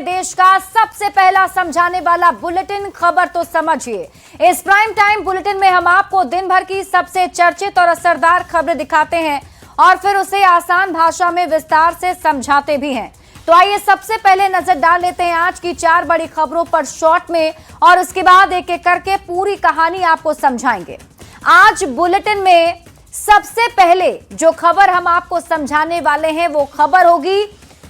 देश का सबसे पहला समझाने वाला बुलेटिन खबर तो समझिए। इस प्राइम टाइम बुलेटिन में हम आपको दिन भर की सबसे चर्चित और असरदार खबरें दिखाते हैं और फिर उसे आसान भाषा में विस्तार से समझाते भी हैं। तो आइए सबसे पहले नजर डाल लेते हैं आज की 4 बड़ी खबरों पर शॉर्ट में और उसके बाद एक एक करके पूरी कहानी आपको समझाएंगे। आज बुलेटिन में सबसे पहले जो खबर हम आपको समझाने वाले हैं वो खबर होगी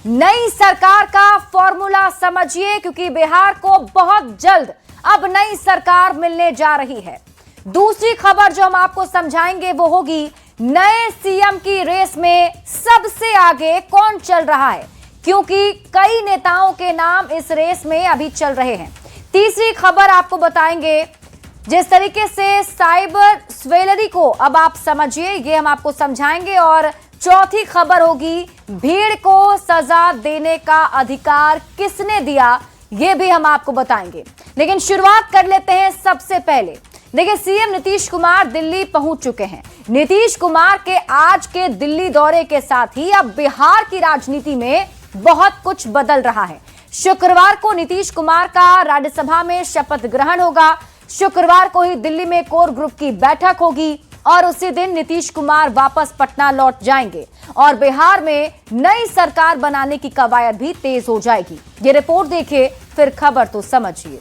नई सरकार का फॉर्मूला। समझिए, क्योंकि बिहार को बहुत जल्द अब नई सरकार मिलने जा रही है। दूसरी खबर जो हम आपको समझाएंगे वो होगी नए सीएम की रेस में सबसे आगे कौन चल रहा है, क्योंकि कई नेताओं के नाम इस रेस में अभी चल रहे हैं। तीसरी खबर आपको बताएंगे जिस तरीके से साइबर स्वेलरी को अब आप समझिए, ये हम आपको समझाएंगे। और चौथी खबर होगी भीड़ को सजा देने का अधिकार किसने दिया, ये भी हम आपको बताएंगे। लेकिन शुरुआत कर लेते हैं सबसे पहले। देखिए, सीएम नीतीश कुमार दिल्ली पहुंच चुके हैं। नीतीश कुमार के आज के दिल्ली दौरे के साथ ही अब बिहार की राजनीति में बहुत कुछ बदल रहा है। शुक्रवार को नीतीश कुमार का राज्यसभा में शपथ ग्रहण होगा। शुक्रवार को ही दिल्ली में कोर ग्रुप की बैठक होगी और उसी दिन नीतीश कुमार वापस पटना लौट जाएंगे और बिहार में नई सरकार बनाने की कवायद भी तेज हो जाएगी। ये रिपोर्ट देखिए, फिर खबर तो समझिए।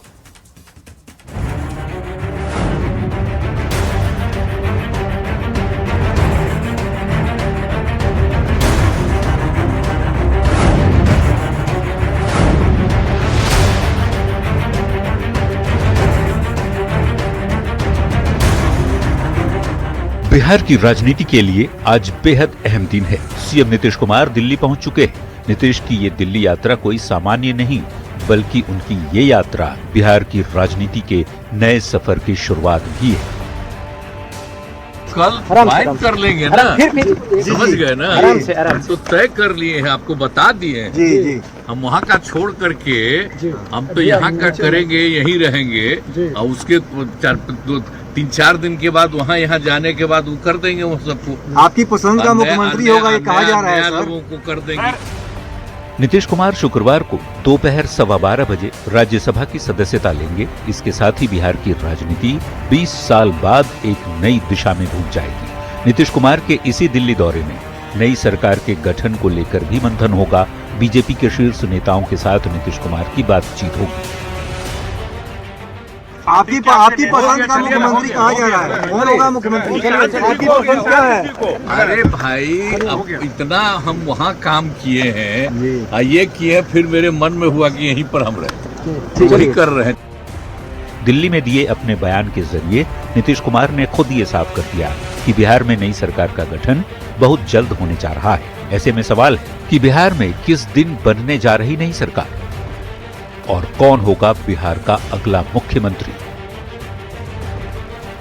बिहार की राजनीति के लिए आज बेहद अहम दिन है। सीएम नीतीश कुमार दिल्ली पहुंच चुके हैं। नीतीश की ये दिल्ली यात्रा कोई सामान्य नहीं, बल्कि उनकी ये यात्रा बिहार की राजनीति के नए सफर की शुरुआत भी है। कल फाइट कर लेंगे ना, समझ गए ना, हम तो तय कर लिए हैं, आपको बता दिए हैं। हम वहाँ का छोड़ करके हम तो यहाँ का करेंगे, यहीं रहेंगे और उसके 3-4 दिन के बाद वहाँ यहाँ जाने के बाद वो कर देंगे वो सबको। आपकी पसंद का मुख्यमंत्री होगा ये कहा जा रहा है सर। लोगों को कर देंगे। नीतीश कुमार शुक्रवार को दोपहर 12:15 बजे राज्यसभा की सदस्यता लेंगे। इसके साथ ही बिहार की राजनीति 20 साल बाद एक नई दिशा में घूम जाएगी। नीतीश कुमार के इसी दिल्ली दौरे में नई सरकार के गठन को लेकर भी मंथन होगा। बीजेपी के शीर्ष नेताओं के साथ नीतीश कुमार की बातचीत होगी। आपकी पसंद का मुख्यमंत्री कहा जा रहा है, कौन होगा मुख्यमंत्री? आपकी पसंद क्या है? अरे भाई, अब इतना हम वहाँ काम किए हैं, ये किए, फिर मेरे मन में हुआ कि यहीं पर हम रहे, वही कर रहे हैं। दिल्ली में दिए अपने बयान के जरिए नीतीश कुमार ने खुद ये साफ कर दिया कि बिहार में नई सरकार का गठन बहुत जल्द होने जा रहा है। ऐसे में सवाल है कि बिहार में किस दिन बनने जा रही नई सरकार और कौन होगा बिहार का अगला मुख्यमंत्री।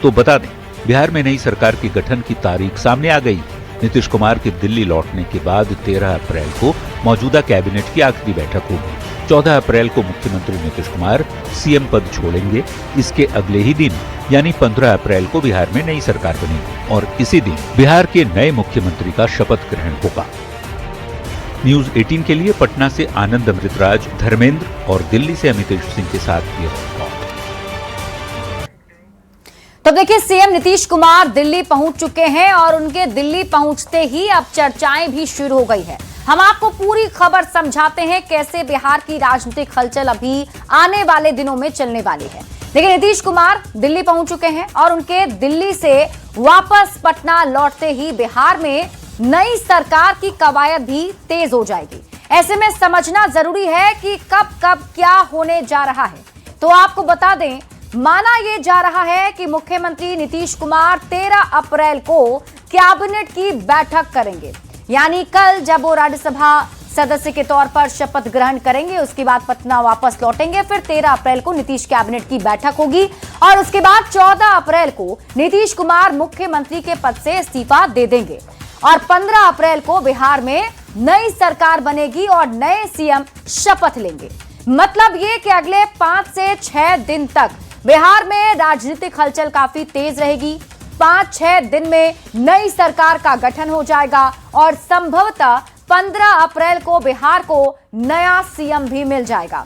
तो बता दें, बिहार में नई सरकार के गठन की तारीख सामने आ गई। नीतीश कुमार के दिल्ली लौटने के बाद 13 अप्रैल को मौजूदा कैबिनेट की आखिरी बैठक होगी। 14 अप्रैल को मुख्यमंत्री नीतीश कुमार सीएम पद छोड़ेंगे। इसके अगले ही दिन यानी 15 अप्रैल को बिहार में नई सरकार बनेगी और इसी दिन बिहार के नए मुख्यमंत्री का शपथ ग्रहण होगा। न्यूज 18 के लिए पटना से आनंद अमृतराज, धर्मेंद्र और दिल्ली से अमितेश सिंह के साथ ये रिपोर्ट। तो देखिए, सीएम नीतीश कुमार दिल्ली पहुंच चुके हैं और उनके दिल्ली पहुंचते ही अब चर्चाएं भी शुरू हो गई है। हम आपको पूरी खबर समझाते हैं कैसे बिहार की राजनीतिक हलचल अभी आने वाले दिनों में चलने वाली है। देखिए, नीतीश कुमार दिल्ली पहुंच चुके हैं और उनके दिल्ली से वापस पटना लौटते ही बिहार में नई सरकार की कवायद भी तेज हो जाएगी। ऐसे में समझना जरूरी है कि कब कब क्या होने जा रहा है। तो आपको बता दें, माना यह जा रहा है कि मुख्यमंत्री नीतीश कुमार 13 अप्रैल को कैबिनेट की बैठक करेंगे, यानी कल जब वो राज्यसभा सदस्य के तौर पर शपथ ग्रहण करेंगे, उसके बाद पटना वापस लौटेंगे। फिर 13 अप्रैल को नीतीश कैबिनेट की बैठक होगी और उसके बाद 14 अप्रैल को नीतीश कुमार मुख्यमंत्री के पद से इस्तीफा दे देंगे और 15 अप्रैल को बिहार में नई सरकार बनेगी और नए सीएम शपथ लेंगे। मतलब ये कि अगले 5 से 6 दिन तक बिहार में राजनीतिक हलचल काफी तेज रहेगी। 5-6 दिन में नई सरकार का गठन हो जाएगा और संभवतः 15 अप्रैल को बिहार को नया सीएम भी मिल जाएगा।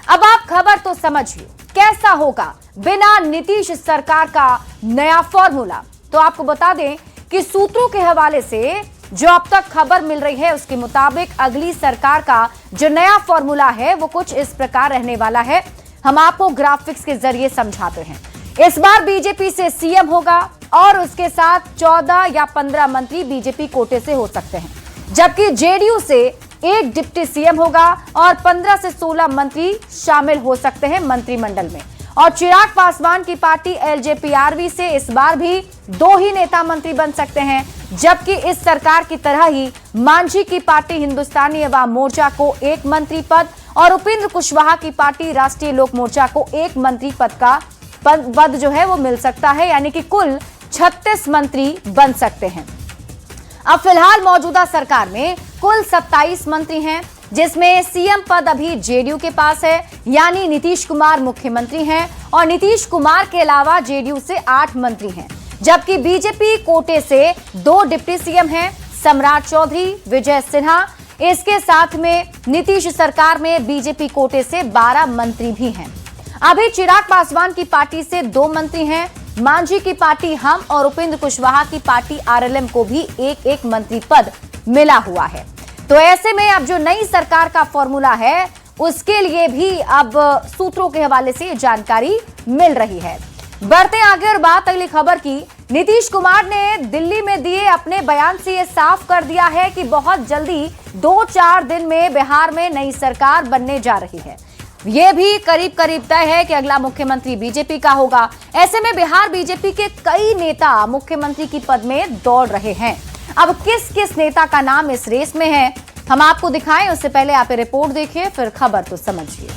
अब आप खबर तो समझिए कैसा होगा बिना नीतीश सरकार का नया फॉर्मूला। तो आपको बता दें कि सूत्रों के हवाले से जो अब तक खबर मिल रही है उसके मुताबिक अगली सरकार का जो नया फॉर्मूला है वो कुछ इस प्रकार रहने वाला है। हम आपको ग्राफिक्स के जरिए समझाते हैं। इस बार बीजेपी से सीएम होगा और उसके साथ 14 या 15 मंत्री बीजेपी कोटे से हो सकते हैं, जबकि जेडीयू से एक डिप्टी सीएम होगा और 15 से 16 मंत्री शामिल हो सकते हैं मंत्रिमंडल में। और चिराग पासवान की पार्टी एलजेपीआरवी से इस बार भी 2 ही नेता मंत्री बन सकते हैं, जबकि इस सरकार की तरह ही मांझी की पार्टी हिंदुस्तानी अवाम मोर्चा को 1 मंत्री पद और उपेंद्र कुशवाहा की पार्टी राष्ट्रीय लोक मोर्चा को 1 मंत्री पद का पद जो है वो मिल सकता है, यानी कि कुल 36 मंत्री बन सकते हैं। अब फिलहाल मौजूदा सरकार में कुल 27 मंत्री हैं, जिसमें सीएम पद अभी जेडीयू के पास है, यानी नीतीश कुमार मुख्यमंत्री हैं और नीतीश कुमार के अलावा जेडीयू से 8 मंत्री हैं, जबकि बीजेपी कोटे से 2 डिप्टी सीएम हैं, सम्राट चौधरी, विजय सिन्हा। इसके साथ में नीतीश सरकार में बीजेपी कोटे से 12 मंत्री भी हैं। अभी चिराग पासवान की पार्टी से 2 मंत्री हैं, मांझी की पार्टी हम और उपेंद्र कुशवाहा की पार्टी आरएलएम को भी 1-1 मंत्री पद मिला हुआ है। तो ऐसे में अब जो नई सरकार का फॉर्मूला है उसके लिए भी अब सूत्रों के हवाले से जानकारी मिल रही है। बढ़ते आगे और बात अगली खबर की। नीतीश कुमार ने दिल्ली में दिए अपने बयान से यह साफ कर दिया है कि बहुत जल्दी 2-4 दिन में बिहार में नई सरकार बनने जा रही है। यह भी करीब करीब तय है कि अगला मुख्यमंत्री बीजेपी का होगा। ऐसे में बिहार बीजेपी के कई नेता मुख्यमंत्री की पद में दौड़ रहे हैं। अब किस किस नेता का नाम इस रेस में है हम आपको दिखाएं, उससे पहले आप रिपोर्ट देखिए फिर खबर तो समझिए।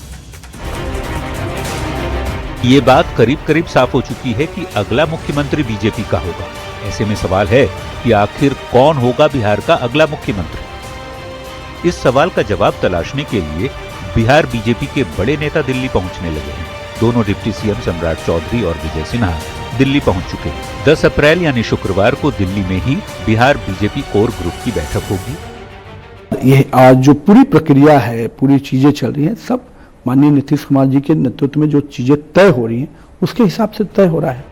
ये बात करीब करीब साफ हो चुकी है कि अगला मुख्यमंत्री बीजेपी का होगा। ऐसे में सवाल है कि आखिर कौन होगा बिहार का अगला मुख्यमंत्री। इस सवाल का जवाब तलाशने के लिए बिहार बीजेपी के बड़े नेता दिल्ली पहुंचने लगे हैं। दोनों डिप्टी सीएम सम्राट चौधरी और विजय सिन्हा दिल्ली पहुंच चुके हैं। 10 अप्रैल यानी शुक्रवार को दिल्ली में ही बिहार बीजेपी कोर ग्रुप की बैठक होगी। ये आज जो पूरी प्रक्रिया है, पूरी चीजें चल रही हैं, सब माननीय नीतीश कुमार जी के नेतृत्व में जो चीजें तय हो रही हैं उसके हिसाब से तय हो रहा है।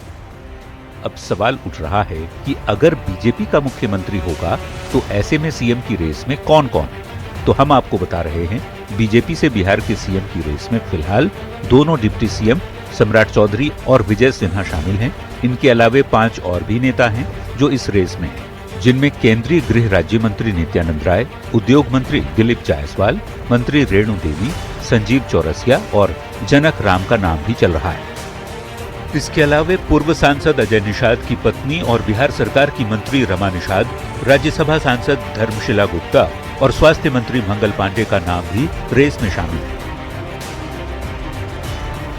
अब सवाल उठ रहा है कि अगर बीजेपी का मुख्यमंत्री होगा तो ऐसे में सीएम की रेस में कौन कौन है। तो हम आपको बता रहे हैं, बीजेपी से बिहार के सीएम की रेस में फिलहाल दोनों डिप्टी सीएम सम्राट चौधरी और विजय सिन्हा शामिल हैं। इनके अलावे 5 और भी नेता हैं जो इस रेस में हैं, जिनमें केंद्रीय गृह राज्य मंत्री नित्यानंद राय, उद्योग मंत्री दिलीप जायसवाल, मंत्री रेणु देवी, संजीव चौरसिया और जनक राम का नाम भी चल रहा है। इसके अलावे पूर्व सांसद अजय निषाद की पत्नी और बिहार सरकार की मंत्री रमा निषाद, राज्यसभा सांसद धर्मशिला गुप्ता और स्वास्थ्य मंत्री मंगल पांडे का नाम भी रेस में शामिल है।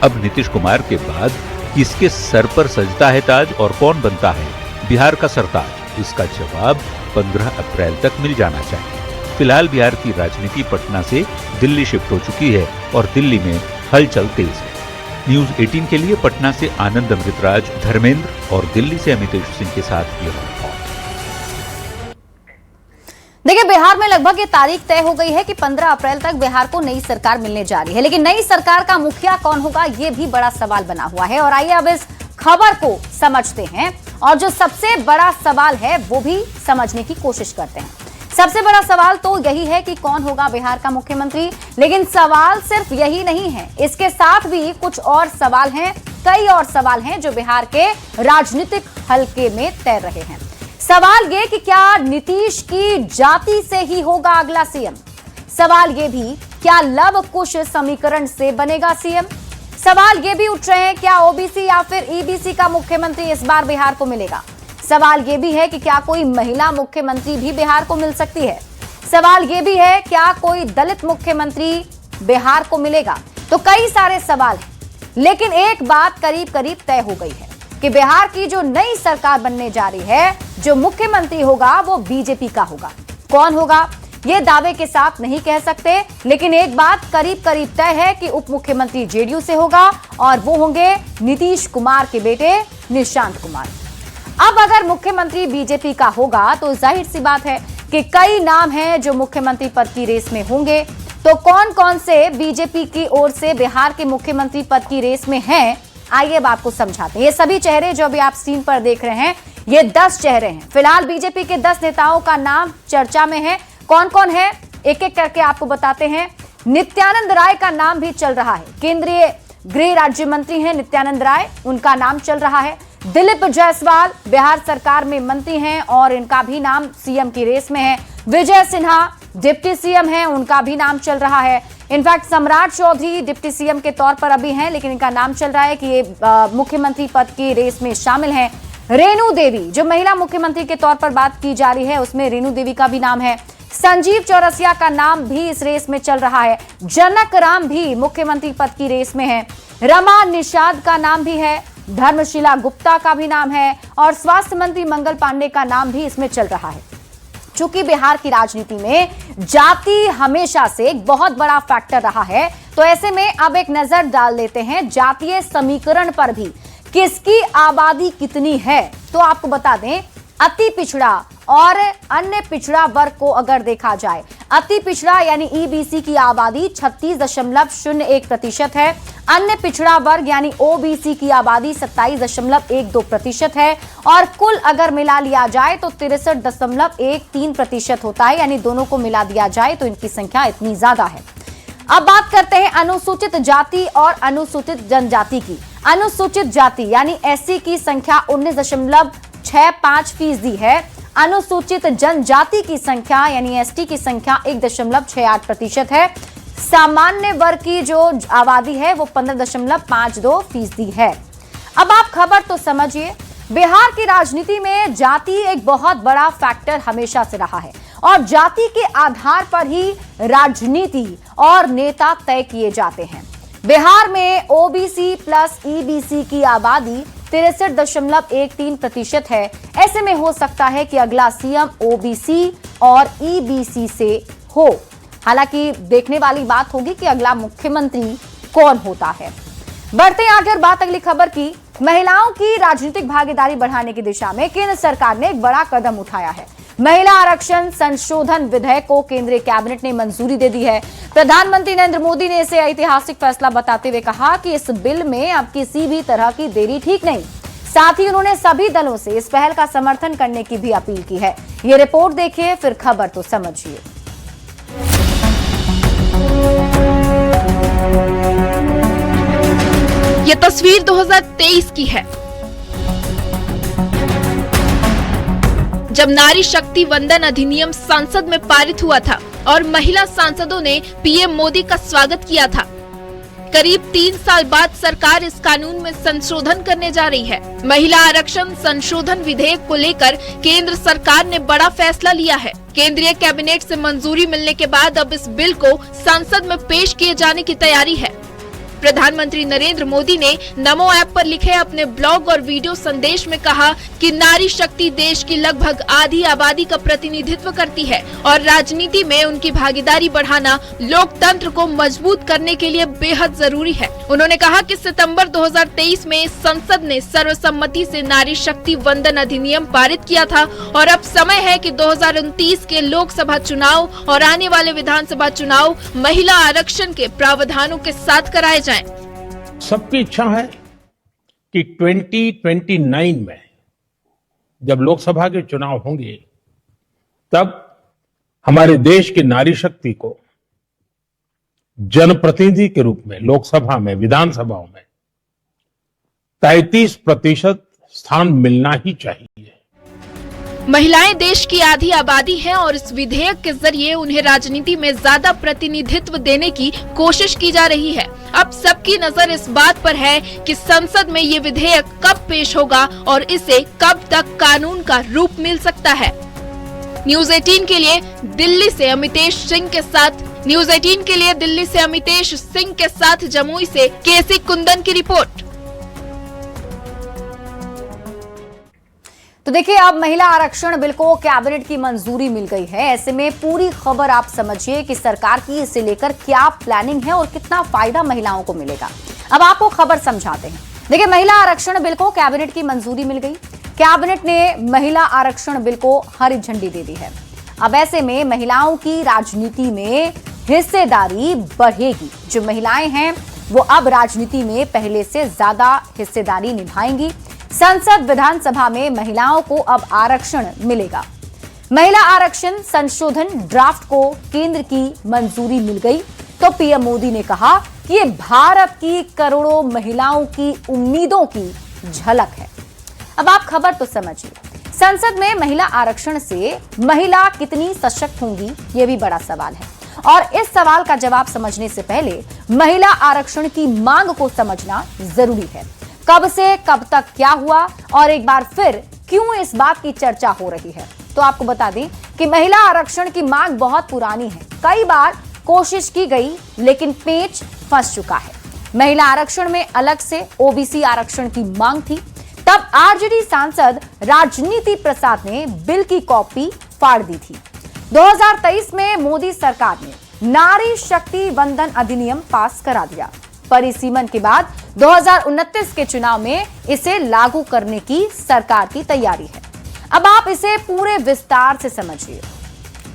अब नीतीश कुमार के बाद किसके सर पर सजता है ताज और कौन बनता है बिहार का सरताज, इसका जवाब 15 अप्रैल तक मिल जाना चाहिए। फिलहाल बिहार की राजनीति पटना से दिल्ली शिफ्ट हो चुकी है और दिल्ली में हलचल तेज है। न्यूज 18 के लिए पटना से आनंद अमृतराज, धर्मेंद्र और दिल्ली से अमितेश सिंह के साथ ये रिपोर्ट। देखिए, बिहार में लगभग ये तारीख तय हो गई है कि 15 अप्रैल तक बिहार को नई सरकार मिलने जा रही है, लेकिन नई सरकार का मुखिया कौन होगा ये भी बड़ा सवाल बना हुआ है। और आइए अब इस खबर को समझते हैं और जो सबसे बड़ा सवाल है वो भी समझने की कोशिश करते हैं। सबसे बड़ा सवाल तो यही है कि कौन होगा बिहार का मुख्यमंत्री, लेकिन सवाल सिर्फ यही नहीं है, इसके साथ भी कुछ और सवाल हैं, कई और सवाल हैं जो बिहार के राजनीतिक हलके में तैर रहे हैं। सवाल ये कि क्या नीतीश की जाति से ही होगा अगला सीएम। सवाल ये भी, क्या लव कुश समीकरण से बनेगा सीएम। सवाल ये भी उठ रहे हैं, क्या ओबीसी या फिर ईबीसी का मुख्यमंत्री इस बार बिहार को मिलेगा। सवाल ये भी है कि क्या कोई महिला मुख्यमंत्री भी बिहार को मिल सकती है। सवाल ये भी है, क्या कोई दलित मुख्यमंत्री बिहार को मिलेगा। तो कई सारे सवाल हैं, लेकिन एक बात करीब करीब तय हो गई है कि बिहार की जो नई सरकार बनने जा रही है, जो मुख्यमंत्री होगा वो बीजेपी का होगा। कौन होगा ये दावे के साथ नहीं कह सकते, लेकिन एक बात करीब करीब तय है कि उप मुख्यमंत्री जेडीयू से होगा और वो होंगे नीतीश कुमार के बेटे निशांत कुमार। अब अगर मुख्यमंत्री बीजेपी का होगा तो जाहिर सी बात है कि कि कई नाम हैं जो मुख्यमंत्री पद की रेस में होंगे। तो कौन कौन से बीजेपी की ओर से बिहार के मुख्यमंत्री पद की रेस में हैं, आइए अब आपको समझाते हैं। ये सभी चेहरे जो अभी आप स्क्रीन पर देख रहे हैं, ये 10 चेहरे हैं। फिलहाल बीजेपी के 10 नेताओं का नाम चर्चा में है। कौन कौन है एक एक करके आपको बताते हैं। नित्यानंद राय का नाम भी चल रहा है, केंद्रीय गृह राज्य मंत्री हैं नित्यानंद राय, उनका नाम चल रहा है। दिलीप जायसवाल बिहार सरकार में मंत्री हैं और इनका भी नाम सीएम की रेस में है। विजय सिन्हा डिप्टी सीएम हैं, उनका भी नाम चल रहा है। इनफैक्ट सम्राट चौधरी डिप्टी सीएम के तौर पर अभी हैं, लेकिन इनका नाम चल रहा है कि ये मुख्यमंत्री पद की रेस में शामिल हैं। रेणु देवी जो महिला मुख्यमंत्री के तौर पर बात की जा रही है, उसमें रेणु देवी का भी नाम है। संजीव चौरसिया का नाम भी इस रेस में चल रहा है। जनक राम भी मुख्यमंत्री पद की रेस में है। रमा निषाद का नाम भी है। धर्मशिला गुप्ता का भी नाम है और स्वास्थ्य मंत्री मंगल पांडे का नाम भी इसमें चल रहा है। चूंकि बिहार की राजनीति में जाति हमेशा से एक बहुत बड़ा फैक्टर रहा है, तो ऐसे में अब एक नजर डाल लेते हैं जातीय समीकरण पर भी, किसकी आबादी कितनी है। तो आपको बता दें, अति पिछड़ा और अन्य पिछड़ा वर्ग को अगर देखा जाए, अति पिछड़ा यानी ईबीसी की आबादी 36.01% है। अन्य पिछड़ा वर्ग यानी ओबीसी की आबादी 27.12% है और कुल अगर मिला लिया जाए तो 63.13% होता है, यानी दोनों को मिला दिया जाए तो इनकी संख्या इतनी ज्यादा है। अब बात करते हैं अनुसूचित जाति और अनुसूचित जनजाति की। अनुसूचित जाति यानी एससी की संख्या 19.65% है। अनुसूचित जनजाति की संख्या यानी एसटी की संख्या 1.68% है। सामान्य वर्ग की जो आबादी है वो 15.52% है। अब आप खबर तो समझिए, बिहार की राजनीति में जाति एक बहुत बड़ा फैक्टर हमेशा से रहा है और जाति के आधार पर ही राजनीति और नेता तय किए जाते हैं। बिहार में ओबीसी प्लस ईबीसी की आबादी 63.13% है। ऐसे में हो सकता है कि अगला सीएम ओबीसी और ईबीसी से हो। हालांकि देखने वाली बात होगी कि अगला मुख्यमंत्री कौन होता है। बढ़ते हैं आगे और बात अगली खबर की। महिलाओं की राजनीतिक भागीदारी बढ़ाने की दिशा में केंद्र सरकार ने एक बड़ा कदम उठाया है। महिला आरक्षण संशोधन विधेयक को केंद्रीय कैबिनेट ने मंजूरी दे दी है। प्रधानमंत्री नरेंद्र मोदी ने इसे ऐतिहासिक फैसला बताते हुए कहा कि इस बिल में अब किसी भी तरह की देरी ठीक नहीं। साथ ही उन्होंने सभी दलों से इस पहल का समर्थन करने की भी अपील की है। ये रिपोर्ट देखिए, फिर खबर तो समझिए। ये तस्वीर 2023 की है, जब नारी शक्ति वंदन अधिनियम संसद में पारित हुआ था और महिला सांसदों ने पीएम मोदी का स्वागत किया था। करीब 3 साल बाद सरकार इस कानून में संशोधन करने जा रही है। महिला आरक्षण संशोधन विधेयक को लेकर केंद्र सरकार ने बड़ा फैसला लिया है। केंद्रीय कैबिनेट से मंजूरी मिलने के बाद अब इस बिल को संसद में पेश किए जाने की तैयारी है। प्रधानमंत्री नरेंद्र मोदी ने नमो ऐप पर लिखे अपने ब्लॉग और वीडियो संदेश में कहा कि नारी शक्ति देश की लगभग आधी आबादी का प्रतिनिधित्व करती है और राजनीति में उनकी भागीदारी बढ़ाना लोकतंत्र को मजबूत करने के लिए बेहद जरूरी है। उन्होंने कहा कि सितंबर 2023 में संसद ने सर्वसम्मति से नारी शक्ति वंदन अधिनियम पारित किया था और अब समय है कि 2029 के लोकसभा चुनाव और आने वाले विधानसभा चुनाव महिला आरक्षण के प्रावधानों के साथ कराए जाएं। सबकी इच्छा है कि 2029 में जब लोकसभा के चुनाव होंगे तब हमारे देश की नारी शक्ति को जनप्रतिनिधि के रूप में लोकसभा में, विधानसभाओं में 33% स्थान मिलना ही चाहिए। महिलाएं देश की आधी आबादी हैं और इस विधेयक के जरिए उन्हें राजनीति में ज्यादा प्रतिनिधित्व देने की कोशिश की जा रही है। अब सबकी नजर इस बात पर है कि संसद में ये विधेयक कब पेश होगा और इसे कब तक कानून का रूप मिल सकता है। न्यूज 18 के लिए दिल्ली से अमितेश सिंह के साथ जमुई से केसी कुंदन की रिपोर्ट। तो देखिए, अब महिला आरक्षण बिल को कैबिनेट की मंजूरी मिल गई है। ऐसे में पूरी खबर आप समझिए कि सरकार की इसे लेकर क्या प्लानिंग है और कितना फायदा महिलाओं को मिलेगा। अब आपको खबर समझाते हैं। देखिए, महिला आरक्षण बिल को कैबिनेट की मंजूरी मिल गई। कैबिनेट ने महिला आरक्षण बिल को हरी झंडी दे दी है। अब ऐसे में महिलाओं की राजनीति में हिस्सेदारी बढ़ेगी। जो महिलाएं हैं वो अब राजनीति में पहले से ज्यादा हिस्सेदारी निभाएंगी। संसद विधानसभा में महिलाओं को अब आरक्षण मिलेगा। महिला आरक्षण संशोधन ड्राफ्ट को केंद्र की मंजूरी मिल गई तो पीएम मोदी ने कहा कि ये भारत की करोड़ों महिलाओं की उम्मीदों की झलक है। अब आप खबर तो समझिए, संसद में महिला आरक्षण से महिला कितनी सशक्त होंगी, ये भी बड़ा सवाल है। और इस सवाल का जवाब समझने से पहले महिला आरक्षण की मांग को समझना जरूरी है। कब से कब तक क्या हुआ और एक बार फिर क्यों इस बात की चर्चा हो रही है। तो आपको बता दें कि महिला आरक्षण की मांग बहुत पुरानी है। कई बार कोशिश की गई लेकिन पेच फंस चुका है। महिला आरक्षण में अलग से ओबीसी आरक्षण की मांग थी। तब आरजेडी सांसद राजनीति प्रसाद ने बिल की कॉपी फाड़ दी थी। 2023 में मोदी सरकार ने नारी शक्ति वंदन अधिनियम पास करा दिया। परिसीमन के बाद 2029 के चुनाव में इसे लागू करने की सरकार की तैयारी है। अब आप इसे पूरे विस्तार से समझिए,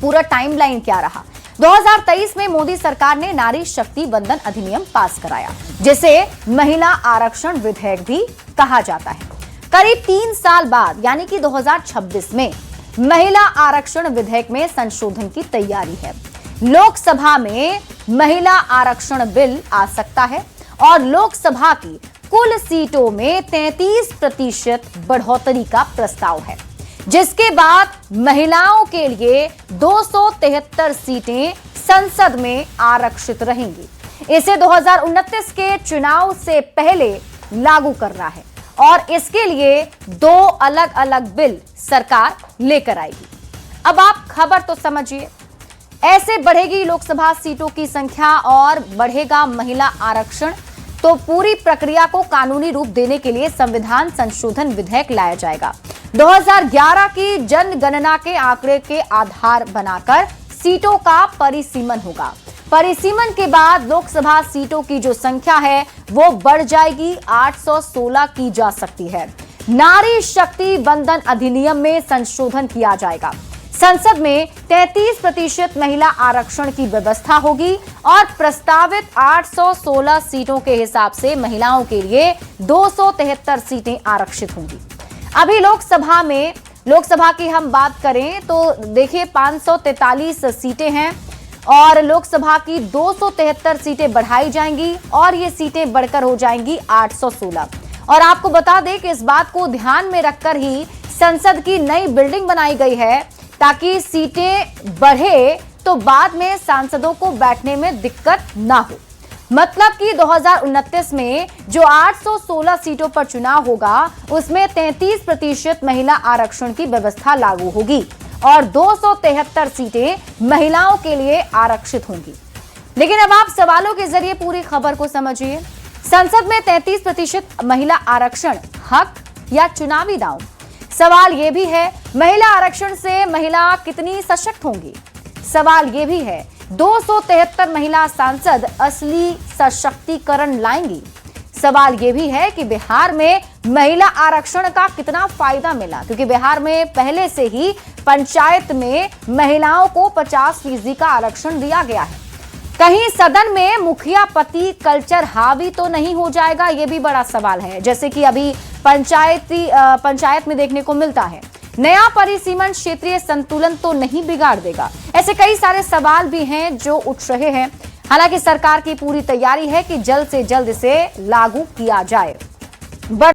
पूरा टाइमलाइन क्या रहा। 2023 में मोदी सरकार ने नारी शक्ति वंदन अधिनियम पास कराया, जिसे महिला आरक्षण विधेयक भी कहा जाता है। करीब 3 साल बाद यानी कि 2026 में महिला आरक्षण विधेयक में संशोधन की तैयारी है। लोकसभा में महिला आरक्षण बिल आ सकता है और लोकसभा की कुल सीटों में 33% बढ़ोतरी का प्रस्ताव है, जिसके बाद महिलाओं के लिए 273 सीटें संसद में आरक्षित रहेंगी। इसे 2029 के चुनाव से पहले लागू करना है और इसके लिए 2 अलग अलग बिल सरकार लेकर आएगी। अब आप खबर तो समझिए, ऐसे बढ़ेगी लोकसभा सीटों की संख्या और बढ़ेगा महिला आरक्षण, तो पूरी प्रक्रिया को कानूनी रूप देने के लिए संविधान संशोधन विधेयक लाया जाएगा। 2011 की जनगणना के आंकड़े के आधार बनाकर सीटों का परिसीमन होगा। परिसीमन के बाद लोकसभा सीटों की जो संख्या है वो बढ़ जाएगी, 816 की जा सकती है। नारी शक्ति वंदन अधिनियम में संशोधन किया जाएगा। संसद में 33% महिला आरक्षण की व्यवस्था होगी और प्रस्तावित 816 सीटों के हिसाब से महिलाओं के लिए 273 सीटें आरक्षित होंगी। अभी लोकसभा की हम बात करें तो देखिए 543 सीटें हैं और लोकसभा की 273 सीटें बढ़ाई जाएंगी और ये सीटें बढ़कर हो जाएंगी 816। और आपको बता दें कि इस बात को ध्यान में रखकर ही संसद की नई बिल्डिंग बनाई गई है, ताकि सीटें बढ़े तो बाद में सांसदों को बैठने में दिक्कत ना हो। मतलब कि 2029 में जो 816 सीटों पर चुनाव होगा उसमें 33% महिला आरक्षण की व्यवस्था लागू होगी और 273 सीटें महिलाओं के लिए आरक्षित होंगी। लेकिन अब आप सवालों के जरिए पूरी खबर को समझिए। संसद में 33% महिला आरक्षण हक या चुनावी दांव? सवाल यह भी है, महिला आरक्षण से महिला कितनी सशक्त होंगी? सवाल यह भी है, 273 महिला सांसद असली सशक्तिकरण लाएंगी? सवाल यह भी है कि बिहार में महिला आरक्षण का कितना फायदा मिला, क्योंकि बिहार में पहले से ही पंचायत में महिलाओं को 50% का आरक्षण दिया गया है। कहीं सदन में मुखिया पति कल्चर हावी तो नहीं हो जाएगा, यह भी बड़ा सवाल है, जैसे कि अभी पंचायत में देखने को मिलता है। नया परिसीमन क्षेत्रीय संतुलन तो नहीं बिगाड़ देगा? ऐसे कई सारे सवाल भी हैं जो उठ रहे हैं। हालांकि सरकार की पूरी तैयारी है कि जल्द से जल्द इसे लागू किया जाए।